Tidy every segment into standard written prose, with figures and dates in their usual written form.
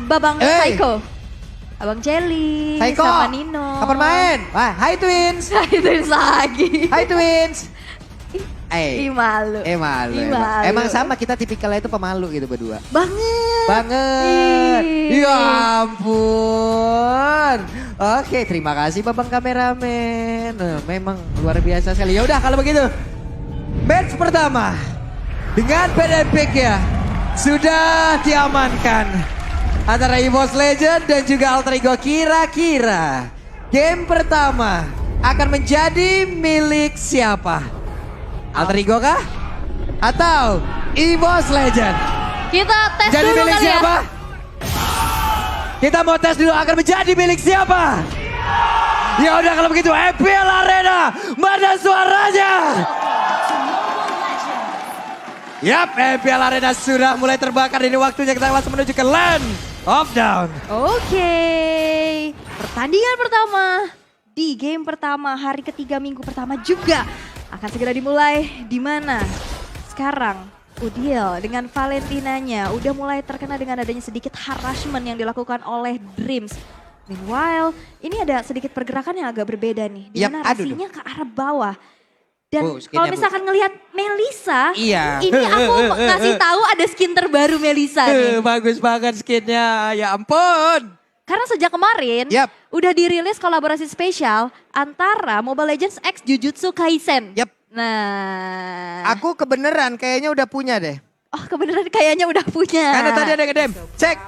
Babang Psycho. Abang Jelly, Psycho. sama Nino. Kapan main? Wah, hai Twins. Itu lagi. Hai Twins. Ih malu. Malu. Ih, malu. Emang sama kita tipikalnya itu pemalu gitu berdua. Banget. Ya ampun. Oke, terima kasih Babang kameramen. Memang luar biasa sekali. Ya udah kalau begitu. Match pertama dengan bad pick ya sudah diamankan antara EVOS Legend dan juga Alter Ego. Kira-kira game pertama akan menjadi milik siapa? Alter Ego kah? Atau EVOS Legend? Kita tes Jadi dulu milik kali siapa? ya. Kita mau tes dulu akan menjadi milik siapa? Ya udah kalau begitu EPL Arena, mana suaranya? Yap, EPL Arena sudah mulai terbakar. Ini waktunya kita langsung menuju ke Land of Down. Oke, pertandingan pertama di game pertama hari ketiga minggu pertama juga akan segera dimulai, di mana sekarang Udiel dengan Valentinanya udah mulai terkena dengan adanya sedikit harassment yang dilakukan oleh Dreams. Meanwhile, ini ada sedikit pergerakan yang agak berbeda nih, di mana rasinya ke arah bawah. Dan kalau misalkan ngelihat Melisa, ini aku ngasih tahu ada skin terbaru Melisa nih. Bagus banget skinnya, ya ampun. Karena sejak kemarin udah dirilis kolaborasi spesial antara Mobile Legends X Jujutsu Kaisen. Nah. Aku kebeneran kayaknya udah punya deh. Oh kebeneran kayaknya udah punya. Karena tadi ada ngedem, cek.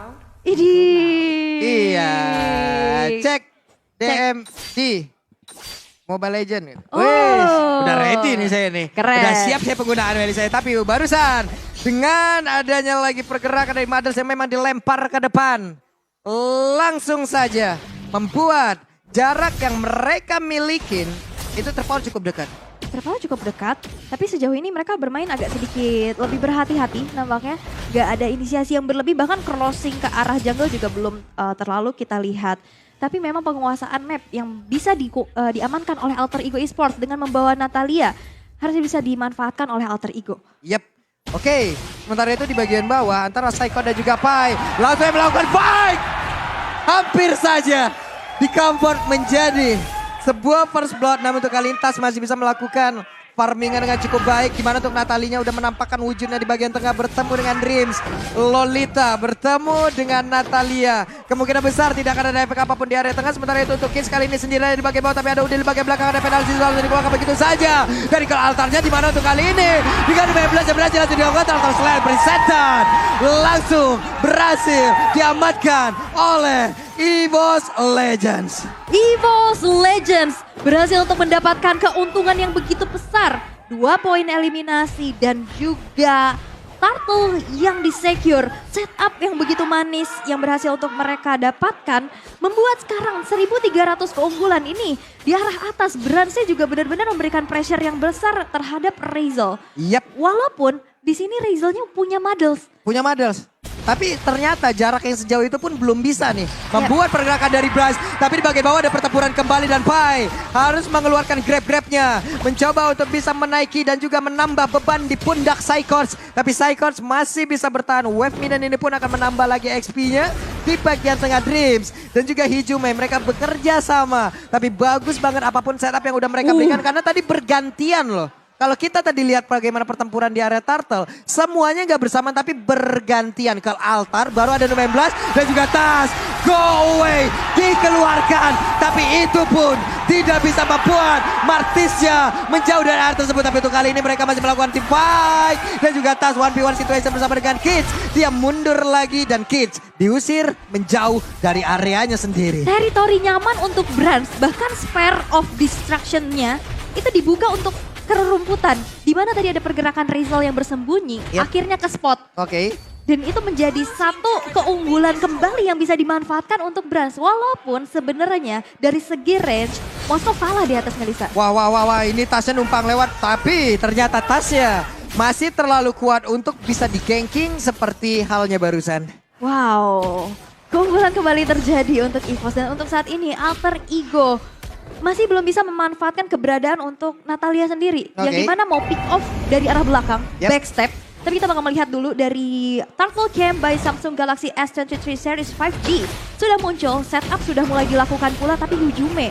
Iya, cek DM di Mobile Legends. Udah ready nih saya nih. Keren. Udah siap saya penggunaan Melisa. Tapi barusan dengan adanya lagi pergerakan dari Madels yang memang dilempar ke depan. Langsung saja membuat jarak yang mereka milikin itu terpaut cukup dekat. Terpaut cukup dekat, tapi sejauh ini mereka bermain agak sedikit lebih berhati-hati nampaknya. Gak ada inisiasi yang berlebih, bahkan crossing ke arah jungle juga belum terlalu kita lihat. Tapi memang penguasaan map yang bisa diamankan oleh Alter Ego Esports dengan membawa Natalia harusnya bisa dimanfaatkan oleh Alter Ego. Yap. Oke, sementara itu di bagian bawah antara Psycho dan juga Pai langsung melakukan fight. Hampir saja di comfort menjadi sebuah first blood, namun untuk Kalintas masih bisa melakukan farmingan dengan cukup baik. Gimana untuk Natalinya udah menampakkan wujudnya di bagian tengah bertemu dengan Dreams. Lolita bertemu dengan Natalia. Kemungkinan besar tidak akan ada efek apapun di area tengah. Sementara itu untuk Kids kali ini sendirian di bagian bawah, tapi ada Udil di bagian belakang, ada penalti lalu dikeluarkan begitu saja. Dari ke altarnya di mana untuk kali ini? Dengan 15 yang berhasil dilakukan altar selain presentan. Langsung berhasil diamankan oleh EVOS Legends. EVOS Legends berhasil untuk mendapatkan keuntungan yang begitu besar. 2 poin eliminasi dan juga turtle yang disecure. Setup yang begitu manis yang berhasil untuk mereka dapatkan. Membuat sekarang 1300 keunggulan ini di arah atas. Bransnya juga benar-benar memberikan pressure yang besar terhadap Razel. Yap. Walaupun di sini Razelnya punya Madels. Tapi ternyata jarak yang sejauh itu pun belum bisa nih membuat pergerakan dari Bryce. Tapi di bagian bawah ada pertempuran kembali dan Pai harus mengeluarkan grab-grabnya. Mencoba untuk bisa menaiki dan juga menambah beban di pundak Psychons. Tapi Psychons masih bisa bertahan. Wave Minion ini pun akan menambah lagi XP-nya di bagian tengah Dreams. Dan juga Hijume mereka bekerja sama. Tapi bagus banget apapun setup yang udah mereka berikan karena tadi bergantian loh. Kalau kita tadi lihat bagaimana pertempuran di area Turtle, semuanya nggak bersamaan tapi bergantian ke altar. Baru ada 19 dan juga Tas. Go away, dikeluarkan. Tapi itu pun tidak bisa membuat Martisya menjauh dari area tersebut. Tapi untuk kali ini mereka masih melakukan team fight. Dan juga Tas 1v1 situation bersama dengan Kids. Dia mundur lagi dan Kids diusir menjauh dari areanya sendiri. Teritori nyaman untuk Brans, bahkan Spare of Destruction-nya itu dibuka untuk kerumputan, di mana tadi ada pergerakan Razel yang bersembunyi, akhirnya ke spot. Dan itu menjadi satu keunggulan kembali yang bisa dimanfaatkan untuk Brans. Walaupun sebenarnya dari segi range, Mosto kalah di atas Melisa. Wah, ini Tasnya numpang lewat, tapi ternyata Tasnya masih terlalu kuat untuk bisa di-ganking seperti halnya barusan. Wow, keunggulan kembali terjadi untuk EVOS dan untuk saat ini Alter Ego masih belum bisa memanfaatkan keberadaan untuk Natalia sendiri. Yang dimana mau pick off dari arah belakang, backstep. Tapi kita bakal melihat dulu dari Turtle Cam by Samsung Galaxy S23 Series 5G. Sudah muncul, setup sudah mulai dilakukan pula, tapi Yujume.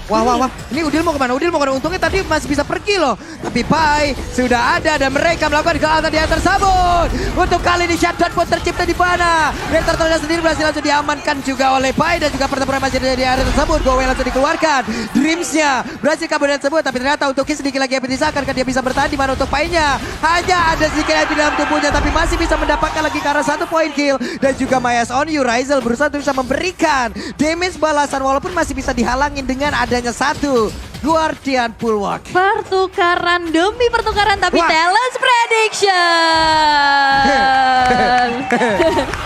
Wah. Ini Udil mau kemana? Untungnya tadi masih bisa pergi loh. Tapi Pai sudah ada dan mereka melakukan kelihatan di area tersebut. Untuk kali ini shutdown pun tercipta di mana. Dan Turtle sendiri berhasil langsung diamankan juga oleh Pai. Dan juga pertempuran masih ada di area tersebut. Gowe langsung dikeluarkan. Dreams-nya berhasil kabur dari tersebut. Tapi ternyata untuk Ki sedikit lagi hampir disahkan. Dia bisa bertahan di mana untuk Pai-nya. Hanya ada sedikit happy dalam tubuhnya. Tapi masih bisa mendapatkan lagi ke arah 1 point kill. Dan juga Mayas on you. Ryzel berusaha untuk bisa memberikan damage balasan. Walaupun masih bisa dihalangin dengan adanya satu Guardian Bulwark. Pertukaran demi pertukaran, tapi Wah. Talents Prediction.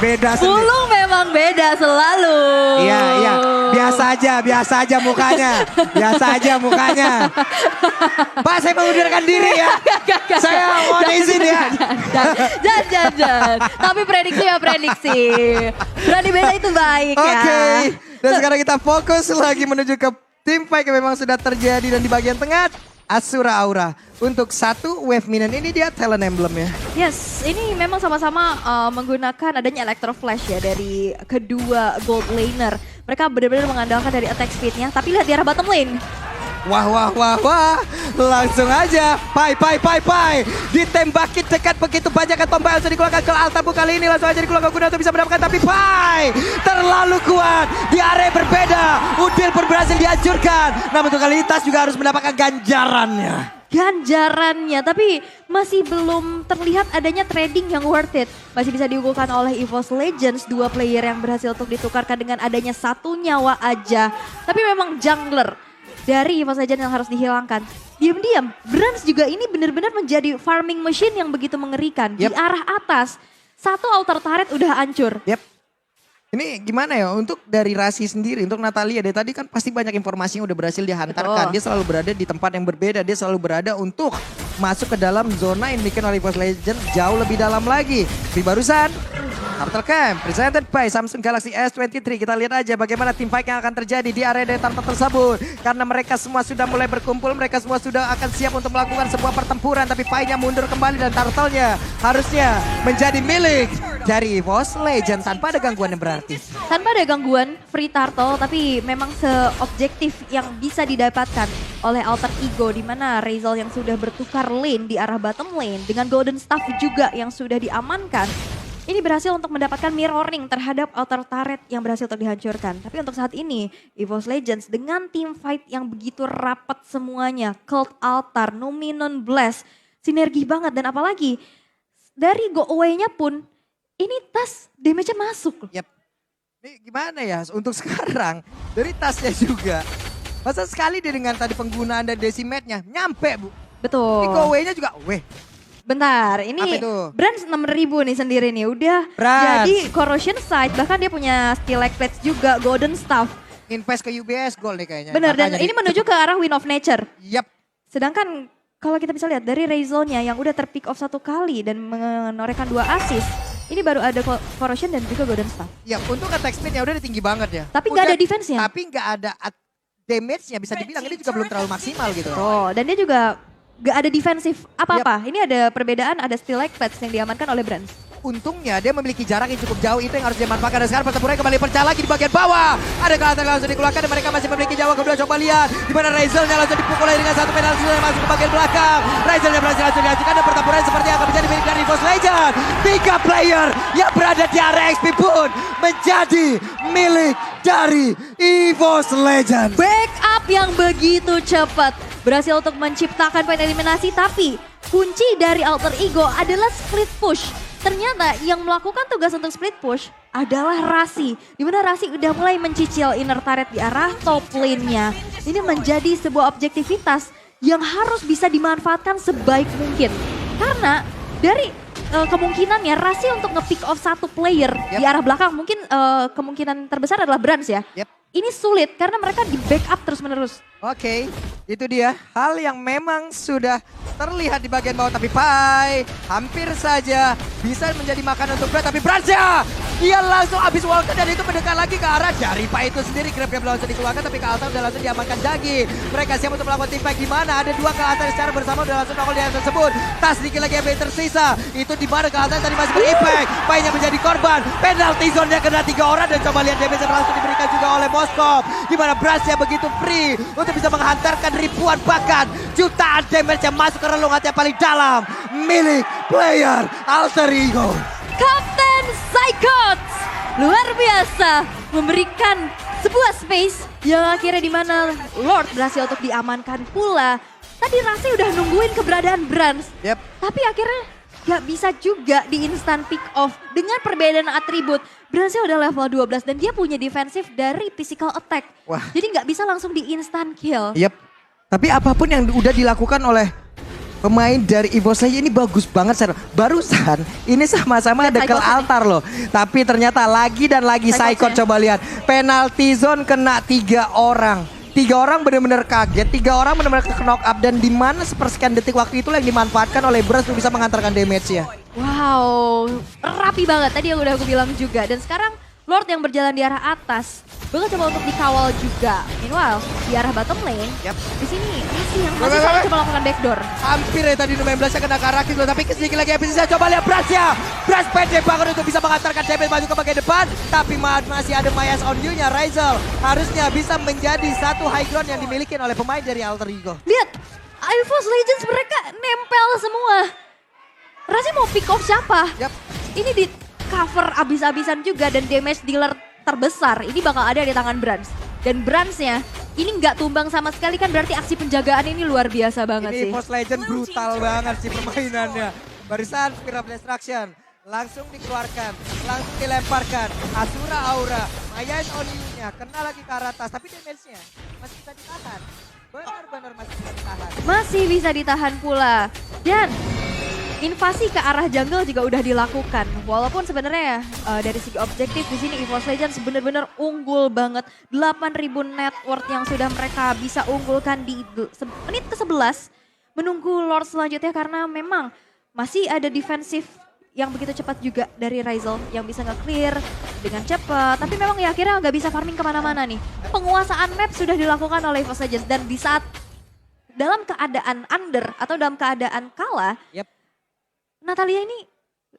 Beda sendiri. Pulung memang beda selalu. Iya. Biasa aja mukanya. Pak, saya mengundurkan diri ya. Saya mohon izin ya. Jangan. Tapi prediksi ya prediksi. Berani beda itu baik ya. Oke. Dan sekarang kita fokus lagi menuju ke tim fight yang memang sudah terjadi dan di bagian tengah Asura Aura. Untuk satu wave minion ini dia talent emblem ya. Yes, ini memang sama-sama menggunakan adanya Electro Flash ya dari kedua gold laner. Mereka benar-benar mengandalkan dari attack speednya, tapi lihat di arah bottom lane. Wah. Langsung aja. Pai. Ditembakin dekat begitu banyak kan Tombai langsung dikeluarkan ke Altabu kali ini. Langsung aja dikeluarkan guna untuk bisa mendapatkan. Tapi Pai terlalu kuat. Di area berbeda. Udil pun berhasil dihancurkan. Namun untuk kali ini Tas juga harus mendapatkan ganjarannya. Tapi masih belum terlihat adanya trading yang worth it. Masih bisa diunggulkan oleh EVOS Legends, 2 player yang berhasil untuk ditukarkan dengan adanya 1 nyawa aja. Tapi memang jungler dari EVOS Legends yang harus dihilangkan. Diam-diam, Brans juga ini benar-benar menjadi farming machine yang begitu mengerikan. Di arah atas, 1 outer turret udah hancur. Ini gimana ya untuk dari Rasi sendiri, untuk Natalia dari tadi kan pasti banyak informasi yang udah berhasil dihantarkan. Dia selalu berada di tempat yang berbeda, dia selalu berada untuk masuk ke dalam zona yang dimiliki oleh EVOS Legends jauh lebih dalam lagi. Di barusan, Turtle Camp presented by Samsung Galaxy S23. Kita lihat aja bagaimana tim fight yang akan terjadi di area dari Turtle tersebut. Karena mereka semua sudah mulai berkumpul, mereka semua sudah akan siap untuk melakukan sebuah pertempuran. Tapi Pai-nya mundur kembali dan Turtle-nya harusnya menjadi milik dari EVOS Legends tanpa ada gangguan yang berarti. Tanpa ada gangguan, free turtle, tapi memang seobjektif yang bisa didapatkan oleh Alter Ego, di mana Ryzel yang sudah bertukar lane di arah bottom lane dengan Golden Staff juga yang sudah diamankan. Ini berhasil untuk mendapatkan mirroring terhadap outer turret yang berhasil untuk dihancurkan. Tapi untuk saat ini, EVOS Legends dengan team fight yang begitu rapat semuanya, Cult Altar, Numinon Blast, sinergi banget. Dan apalagi dari go away-nya pun, ini Tas damage-nya masuk. Ini gimana ya untuk sekarang dari Tasnya juga. Masa sekali dia dengan tadi penggunaan dari decimate-nya nyampe Bu. Betul. Ini go away-nya juga Bentar, ini Apa itu? Brans 6.000 nih sendiri nih, udah Brans. jadi Corrosion Sight, bahkan dia punya skill like plates juga, Golden Staff. invest ke UBS Gold nih kayaknya. Benar, dan Makanya ini menuju ke arah Wind of Nature. Yap. Sedangkan kalau kita bisa lihat dari Ryzel-nya yang udah terpick off 1 kali dan menorehkan 2 assist, ini baru ada Corrosion dan juga Golden Staff. Ya untuk attack speed-nya udah tinggi banget ya. Tapi nggak ada defense-nya. Tapi nggak ada damage-nya, bisa dibilang ini juga belum terlalu maksimal gitu. Oh, dan dia juga gak ada defensif apa-apa. Ini ada perbedaan, ada still like pads yang diamankan oleh Brans. Untungnya dia memiliki jarak yang cukup jauh, itu yang harus dimanfaatkan. Dan sekarang pertempuran kembali pecah lagi di bagian bawah. Ada kelihatan langsung dikeluarkan dan mereka masih memiliki nyawa kedua. Coba lihat di mana Ryzel-nya langsung dipukul dengan 1 penalti yang masuk ke bagian belakang. Ryzel-nya berhasil langsung dihancurkan dan pertempuran seperti yang akan menjadi milik dari EVOS Legends. 3 player yang berada di area XP pun menjadi milik dari EVOS Legends. Backup yang begitu cepat. Berhasil untuk menciptakan poin eliminasi, tapi kunci dari Alter Ego adalah split push. Ternyata yang melakukan tugas untuk split push adalah Rasi. Dimana Rasi udah mulai mencicil inner turret di arah top lane-nya. Ini menjadi sebuah objektivitas yang harus bisa dimanfaatkan sebaik mungkin. Karena dari kemungkinannya Rasi untuk nge-pick off 1 player di arah belakang, mungkin kemungkinan terbesar adalah Brans ya. Ini sulit karena mereka di backup terus-menerus. Oke, itu dia hal yang memang sudah terlihat di bagian bawah. Tapi Pai hampir saja bisa menjadi makan untuk Brad. Tapi Bransnya Dia langsung habis walker dan itu mendekat lagi ke arah Jaripa itu sendiri. Grab-grab langsung dikeluarkan tapi ke Altar udah langsung diamankan Jagi. Mereka siap untuk melakukan team fight di mana? Ada 2 ke Altar secara bersama udah langsung nongol di area tersebut. Tas sedikit lagi yang tersisa. Itu di mana ke Altar tadi masih berimpact. Painya menjadi korban. Penalty zone-nya kena 3 orang dan coba lihat damage yang langsung diberikan juga oleh Moskov. Di mana Brass yang begitu free untuk bisa menghantarkan ribuan bahkan jutaan damage yang masuk ke relung hati yang paling dalam milik player Alter Ego. Kapten Psychots luar biasa memberikan sebuah space yang akhirnya di mana Lord berhasil untuk diamankan pula. Tadi Rasi udah nungguin keberadaan Brans, tapi akhirnya gak bisa juga di instant pick off dengan perbedaan atribut. Bransnya udah level 12 dan dia punya defensif dari physical attack. Wah. Jadi gak bisa langsung di instant kill. Tapi apapun yang udah dilakukan oleh pemain dari EVOS Legends ini bagus banget. Barusan ini sama-sama ada ke altar loh. Tapi ternyata lagi dan lagi Psycho coba lihat. Penalty zone kena 3 orang. 3 orang benar-benar kaget, 3 orang benar-benar ke knock up dan di mana sepersekian detik waktu itu yang dimanfaatkan oleh Brass untuk bisa mengantarkan damage-nya. Wow, rapi banget tadi yang udah aku bilang juga. Dan sekarang Lord yang berjalan di arah atas bakal coba untuk dikawal juga. Meanwhile di arah bottom lane, di sini masih yang masih coba melakukan backdoor. Hampir ya tadi 19-nya kena Karakis loh, tapi sedikit lagi episode coba lihat Brass ya. Brass pede banget untuk bisa mengantarkan damage maju ke bagian depan, tapi masih ada Mayas on you-nya. Razel harusnya bisa menjadi satu high ground yang dimiliki oleh pemain dari Alter Ego. Lihat, EVOS Legends mereka nempel semua. Rasi mau pick off siapa? Ini di cover abis-abisan juga dan damage dealer terbesar ini bakal ada di tangan Brans. Dan Bransnya ini nggak tumbang sama sekali kan berarti aksi penjagaan ini luar biasa banget sih. Ini EVOS Legends brutal banget sih permainannya. Barisan Spirit of Destruction langsung dikeluarkan, langsung dilemparkan. Asura Aura, Mayan Oniunya kena lagi ke atas tapi damage-nya masih bisa ditahan. Benar-benar masih bisa ditahan. Masih bisa ditahan pula. Dan invasi ke arah jungle juga udah dilakukan. Walaupun sebenarnya dari segi objektif di sini EVOS Legends benar-benar unggul banget. 8.000 net worth yang sudah mereka bisa unggulkan di menit ke-11. Menunggu Lord selanjutnya karena memang masih ada defensif yang begitu cepat juga dari Razel yang bisa nge-clear dengan cepat. Tapi memang ya akhirnya nggak bisa farming kemana-mana nih. Penguasaan map sudah dilakukan oleh EVOS Legends dan di saat dalam keadaan under atau dalam keadaan kalah, Natalia ini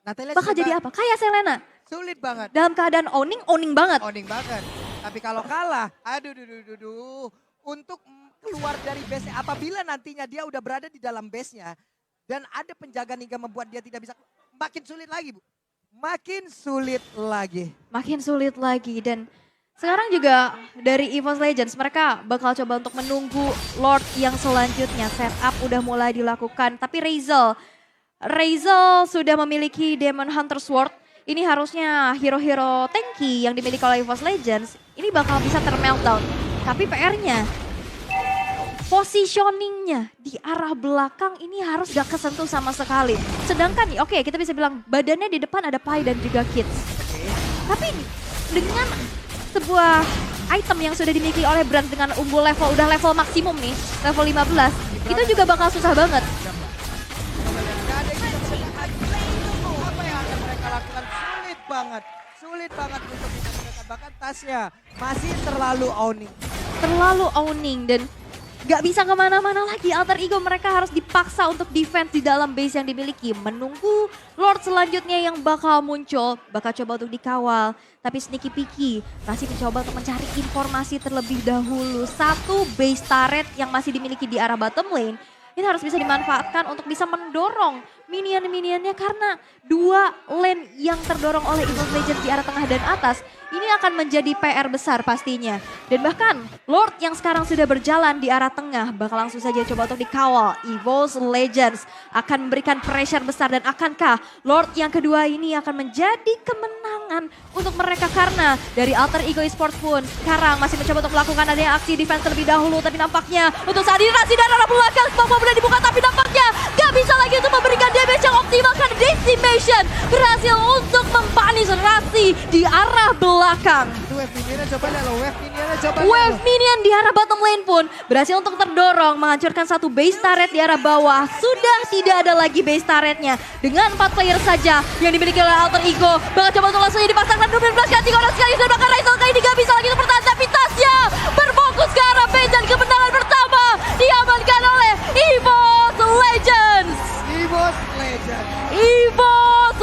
bakal jadi apa? Kayak Selena. Sulit banget. Dalam keadaan owning banget. Owning banget. Tapi kalau kalah, untuk keluar dari base-nya, apabila nantinya dia udah berada di dalam base-nya, dan ada penjaga hingga membuat dia tidak bisa, makin sulit lagi Bu. Makin sulit lagi. Makin sulit lagi dan sekarang juga dari EVOS Legends mereka bakal coba untuk menunggu Lord yang selanjutnya. Setup udah mulai dilakukan, tapi Razel sudah memiliki Demon Hunter Sword. Ini harusnya hero-hero tanky yang dimiliki oleh EVOS Legends. Ini bakal bisa termeltdown. Tapi PR-nya, positioningnya di arah belakang ini harus gak kesentuh sama sekali. Sedangkan nih, oke, kita bisa bilang badannya di depan ada Pai dan juga Kids. Tapi dengan sebuah item yang sudah dimiliki oleh brand dengan unggul udah level maksimum nih, level 15, itu juga bakal susah banget. Sulit banget untuk menggunakan, bahkan tasnya masih terlalu owning Dan gak bisa kemana-mana lagi. Alter Ego mereka harus dipaksa untuk defense di dalam base yang dimiliki. Menunggu Lord selanjutnya yang bakal muncul, bakal coba untuk dikawal. Tapi sneaky peaky masih mencoba untuk mencari informasi terlebih dahulu. Satu base turret yang masih dimiliki di arah bottom lane, ini harus bisa dimanfaatkan untuk bisa mendorong minion-minionnya karena 2 lane yang terdorong oleh EVOS Legends di arah tengah dan atas ini akan menjadi PR besar pastinya. Dan bahkan Lord yang sekarang sudah berjalan di arah tengah bakal langsung saja coba untuk dikawal. EVOS Legends akan memberikan pressure besar dan akankah Lord yang kedua ini akan menjadi kemenangan untuk mereka karena dari Alter Ego Esports pun sekarang masih mencoba untuk melakukan adanya aksi defense terlebih dahulu, tapi nampaknya untuk saat ini Rasi dan arah belakang Spongebob sudah dibuka tapi nampaknya gak bisa lagi untuk memberikan damage yang optimal karena Decimation berhasil untuk membalas terorganisasi di arah belakang. Itu wave minionnya coba lihat loh, wave minionnya coba lihat Wave loh. minion di arah bottom lane pun berhasil untuk terdorong, menghancurkan satu base turret di arah bawah. Sudah tidak ada lagi base turretnya. Dengan 4 player saja yang dimiliki oleh Alter Ego. Bakal coba untuk langsung dipasangkan 12 kali, 3 orang sekali sudah bakal Raisel kali ini gak bisa lagi untuk bertahan. Tapi Tasya berfokus ke arah base dan kemenangan pertama diamankan oleh EVOS Legends. EVOS Legends. EVOS